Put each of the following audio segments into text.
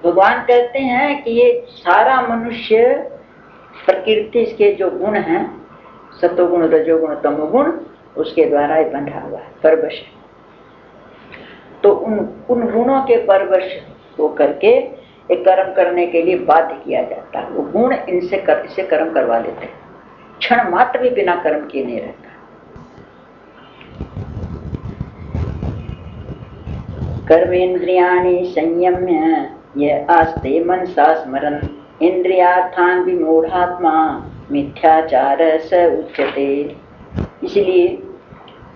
भगवान कहते हैं कि ये सारा मनुष्य प्रकृति के जो गुण हैं, सतोगुण रजोगुण तमोगुण, उसके द्वारा ही बंधा हुआ है, परवश है। तो उन गुणों के परवश हो करके एक कर्म करने के लिए बाध्य किया जाता है। वो गुण इनसे कर्म करवा लेते हैं, क्षण मात्र भी बिना कर्म किए नहीं रहता। कर्मेन्द्रियाणि संयम्य ये आस्ते मनसा स्मरन् इंद्रियार्थान विमूढ़ात्मा मिथ्याचार स उच्यते। इसलिए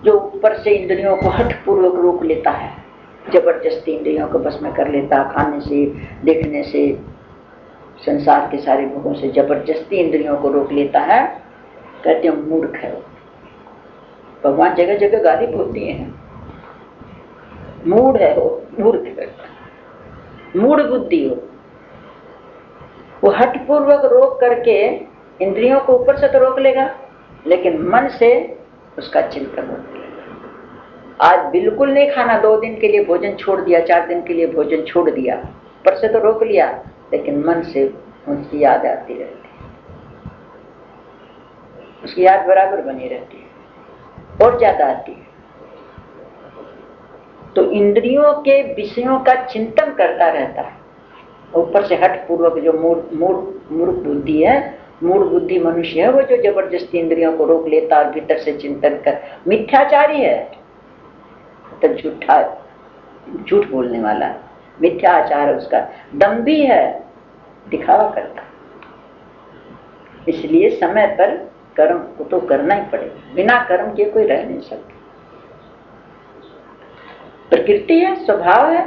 जो ऊपर से इंद्रियों को हठ पूर्वक रोक लेता है, जबरदस्ती इंद्रियों को बस में कर लेता, खाने से, देखने से, संसार के सारे भोगों से जबरदस्ती इंद्रियों को रोक लेता है, कहते हैं मूर्ख है। भगवान जगह जगह गाली बोलती है, मूढ़ है वो, मूर्ख है, मूढ़ बुद्धि हो। वो हठ पूर्वक रोक करके इंद्रियों को ऊपर से तो रोक लेगा, लेकिन मन से उसका चिंतन होता है। आज बिल्कुल नहीं खाना, 2 दिन के लिए भोजन छोड़ दिया, 4 दिन के लिए भोजन छोड़ दिया, ऊपर से तो रोक लिया, लेकिन मन से उसकी याद आती रहती है, उसकी याद बराबर बनी रहती है और ज्यादा आती है। तो इंद्रियों के विषयों का चिंतन करता रहता है। ऊपर से हठ पूर्वक जो मूर्ख बुद्धि है, मूढ़ बुद्धि मनुष्य है, वो जो जबरदस्ती इंद्रियों को रोक लेता और भीतर से चिंतन कर, मिथ्याचारी है, तो झूठ बोलने वाला, मिथ्या आचार है उसका, दंभी है, दिखावा करता। इसलिए समय पर कर्म को तो करना ही पड़ेगा, बिना कर्म के कोई रह नहीं सकता। प्रकृति है, स्वभाव है,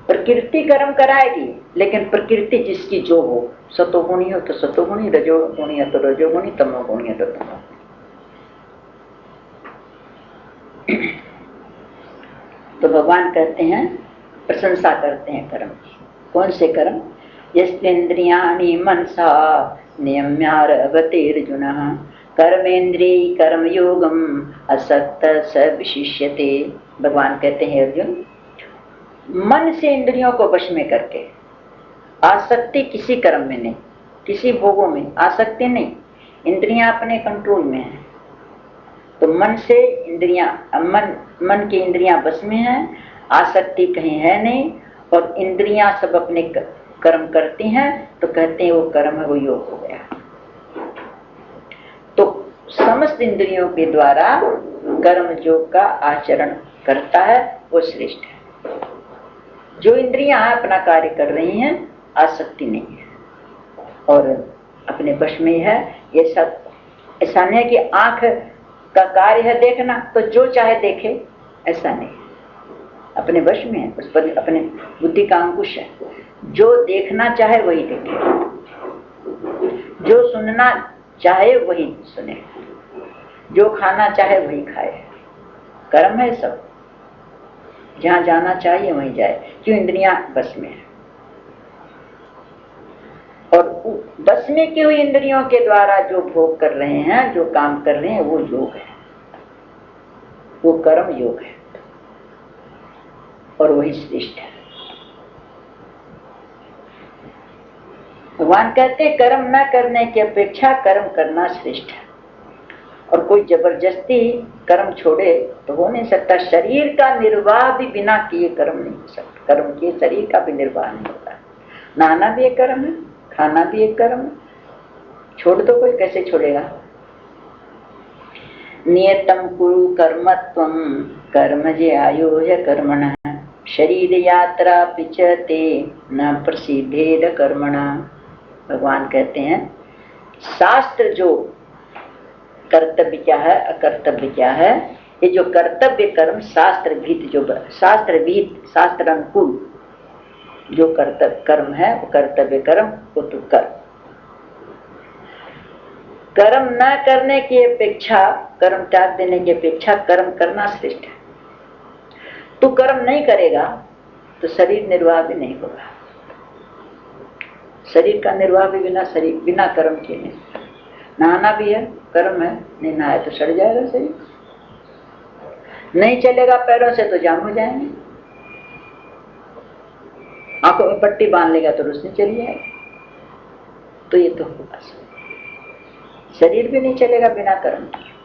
प्रकृति कर्म कराएगी, लेकिन प्रकृति जिसकी जो हो, सतोगुणी हो तो सतोगुणी, रजोगुणी हो तो रजोगुणी, तमोगुणी हो तो तमोगुणी। तो भगवान कहते हैं, प्रशंसा करते हैं कर्म की। कौन से कर्म? यस्तेन्द्रियाणि मनसा नियम्यारभतेर्जुनः कर्मेन्द्रिय कर्मयोगम असक्त स विशिष्यते। भगवान कहते हैं अर्जुन, मन से इंद्रियों को वश में करके, आसक्ति किसी कर्म में नहीं, किसी भोगों में आसक्ति नहीं, इंद्रियां अपने कंट्रोल में है। तो मन से इंद्रियां, मन की इंद्रियां बस में है, आसक्ति कहीं है नहीं, और इंद्रियां सब अपने कर्म करती हैं, तो कहते हैं वो कर्म है, वो योग हो गया। तो समस्त इंद्रियों के द्वारा कर्म योग का आचरण करता है, वो श्रेष्ठ है। जो इंद्रियां अपना कार्य कर रही हैं, आसक्ति नहीं है और अपने वश में है। ये सब ऐसा नहीं है कि आंख का कार्य है देखना तो जो चाहे देखे, ऐसा नहीं, अपने वश में है, उस पर अपने बुद्धि का अंकुश है। जो देखना चाहे वही देखे, जो सुनना चाहे वही सुने, जो खाना चाहे वही खाए। कर्म है सब, जहां जाना चाहिए वहीं जाए, क्यों? इंद्रियां बस में है। और बस में की हुई इंद्रियों के द्वारा जो भोग कर रहे हैं, जो काम कर रहे हैं, वो योग है, वो कर्म योग है, और वही श्रेष्ठ है। भगवान कहते हैं कर्म न करने की अपेक्षा कर्म करना श्रेष्ठ है। और कोई जबरदस्ती कर्म छोड़े तो हो नहीं सकता। शरीर का निर्वाह भी बिना किए कर्म नहीं हो सकता। कर्म किए शरीर का भी निर्वाह नहीं होता। नहाना भी एक कर्म है, खाना भी एक कर्म है, छोड़ दो कोई कैसे छोड़ेगा? नियतम कुरु कर्मत्वं कर्म जे आयोह्य कर्मणः शरीर यात्रा पिचते न प्रसिद्धेद कर्मणा। भगवान कहते हैं शास्त्र जो कर्तव्य क्या है, अकर्तव्य क्या है, ये जो कर्तव्य कर्म शास्त्र भीत, जो शास्त्र भीत, शास्त्र अनुकूल जो कर्तव्य कर्म है, वो कर्तव्य कर्म वो तू कर। कर्म न करने की अपेक्षा, कर्म त्याग देने की अपेक्षा कर्म करना श्रेष्ठ है। तू कर्म नहीं करेगा तो शरीर निर्वाह भी नहीं होगा। शरीर का निर्वाह भी बिना कर्म के नहीं। नहाना भी है, कर्म है, नहीं नहाए तो सड़ जाएगा शरीर। नहीं चलेगा पैरों से तो जाम हो जाएंगे। आंखों में पट्टी बांध लेगा तो रोशनी चली जाएगी। तो ये तो होगा, शरीर भी नहीं चलेगा बिना कर्म के।